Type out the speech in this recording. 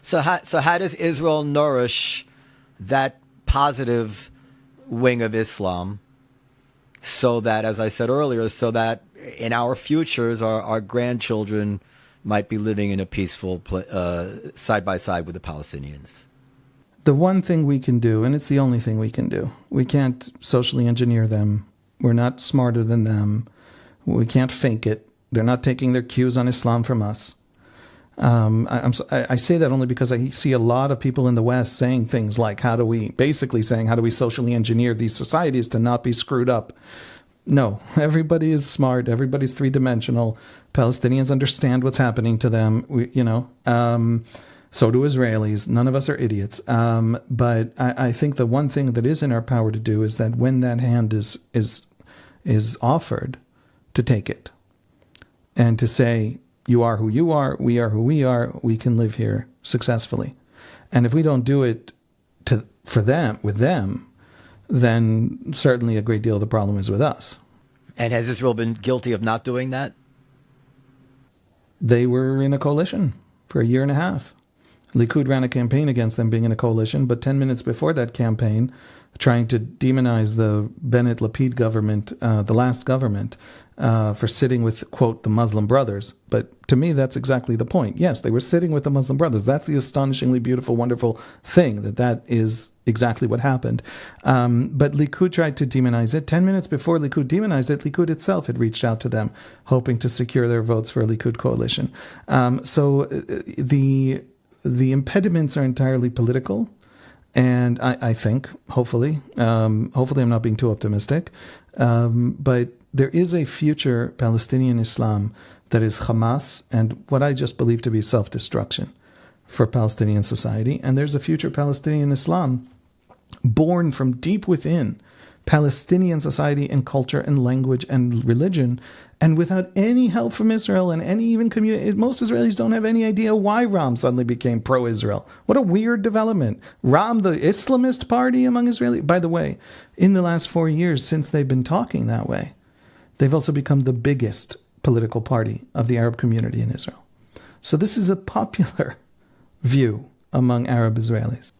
So how does Israel nourish that positive wing of Islam, so that, as I said earlier, so that in our futures, our grandchildren might be living in a peaceful side by side with the Palestinians? The one thing we can do, and it's the only thing we can do, we can't socially engineer them. We're not smarter than them. We can't fake it. They're not taking their cues on Islam from us. I say that only because I see a lot of people in the West saying things like, how do we socially engineer these societies to not be screwed up? No, everybody is smart. Everybody's three-dimensional. Palestinians understand what's happening to them. So do Israelis. None of us are idiots. But I think the one thing that is in our power to do is that when that hand is offered, to take it and to say, you are who you are, we are who we are, we can live here successfully. And if we don't do it with them, then certainly a great deal of the problem is with us. And has Israel been guilty of not doing that? They were in a coalition for a year and a half. Likud ran a campaign against them being in a coalition, but 10 minutes before that campaign, trying to demonize the Bennett-Lapid government, the last government, for sitting with, quote, the Muslim Brothers. But to me, that's exactly the point. Yes, they were sitting with the Muslim Brothers. That's the astonishingly beautiful, wonderful thing, that is exactly what happened. But Likud tried to demonize it. 10 minutes before Likud demonized it, Likud itself had reached out to them, hoping to secure their votes for a Likud coalition. So the impediments are entirely political. And I think, hopefully I'm not being too optimistic, but there is a future Palestinian Islam that is Hamas and what I just believe to be self-destruction for Palestinian society. And there's a future Palestinian Islam born from deep within Palestinian society and culture and language and religion, and without any help from Israel and any even community. Most Israelis don't have any idea why Ram suddenly became pro-Israel. What a weird development. Ram, the Islamist party among Israelis. By the way, in the last 4 years since they've been talking that way, they've also become the biggest political party of the Arab community in Israel. So this is a popular view among Arab Israelis.